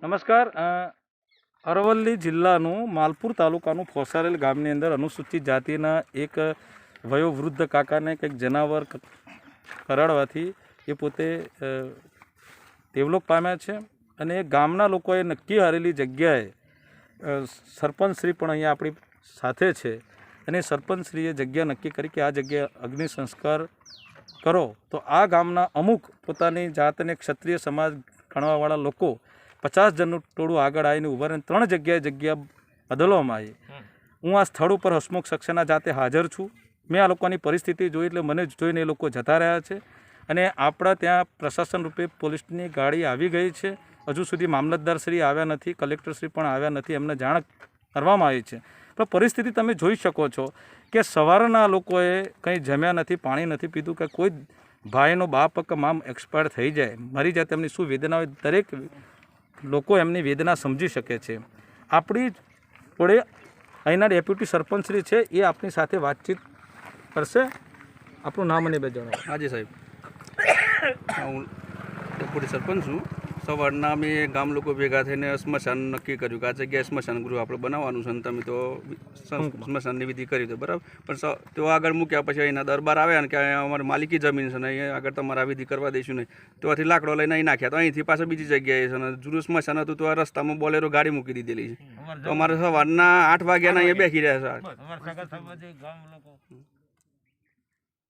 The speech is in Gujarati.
નમસ્કાર. અરવલ્લી જિલ્લાનું માલપુર તાલુકાનું ફોસારેલ ગામની અંદર અનુસૂચિત જાતિના એક વયોવૃદ્ધ કાકાને કંઈક જનાવર કરડવાથી એ પોતે દેવલોક પામ્યા છે અને ગામના લોકોએ નક્કી હારેલી જગ્યાએ સરપંચશ્રી પણ અહીંયા આપણી સાથે છે અને સરપંચશ્રીએ જગ્યા નક્કી કરી કે આ જગ્યાએ અગ્નિ સંસ્કાર કરો તો આ ગામના અમુક પોતાની જાતને ક્ષત્રિય સમાજ ગણવાવાળા લોકો 50 જણનું ટોળું આગળ આવીને ઉભા રહીને 3 જગ્યાએ જગ્યા બદલવામાં આવી. હું આ સ્થળ ઉપર હસમુખ સક્સેના જાતે હાજર છું. મેં આ લોકોની પરિસ્થિતિ જોઈ એટલે મને જોઈને એ લોકો જતા રહ્યા છે અને આપણા ત્યાં પ્રશાસન રૂપે પોલીસની ગાડી આવી ગઈ છે. હજુ સુધી મામલતદારશ્રી આવ્યા નથી, કલેક્ટરશ્રી પણ આવ્યા નથી, એમને જાણ કરવામાં આવી છે. પણ પરિસ્થિતિ તમે જોઈ શકો છો કે સવારના લોકોએ કંઈ જમ્યા નથી, પાણી નથી પીધું, કે કોઈ ભાઈનો બાપ કે મામ એક્સપાયર થઈ જાય, મરી જાય, તેમની શું વેદના હોય દરેક લોકો એમની વેદના સમજી શકે છે. આપણી જોડે અહીંના ડેપ્યુટી સરપંચશ્રી છે, એ આપણી સાથે વાતચીત કરશે. આપણું નામ અને બે જણાવો. હાજી સાહેબ, હું ડેપ્યુટી સરપંચ છું. સવારના અમે ગામ લોકો ભેગા થઈને સ્મશાન નક્કી કર્યું કે આ જગ્યાએ સ્મશાન ગૃહ આપણે બનાવવાનું છે અને તમે તો સ્મશાનની વિધિ કરી દો, બરાબર. પણ તેઓ આગળ મૂક્યા પછી અહીંના દરબાર આવ્યા ને કે અમારી માલિકી જમીન છે ને અહીંયા આગળ તમારે આ વિધિ કરવા દઈશું નહીં. તેઓથી લાકડો લઈને અહીં નાખ્યા, તો અહીંથી પાછા બીજી જગ્યાએ છે અને જૂનું સ્મશાન હતું તો આ રસ્તામાં બોલેરો ગાડી મૂકી દીધેલી છે. તો અમારે સવારના 8 વાગ્યાના અહીંયા બેસી રહ્યા છે.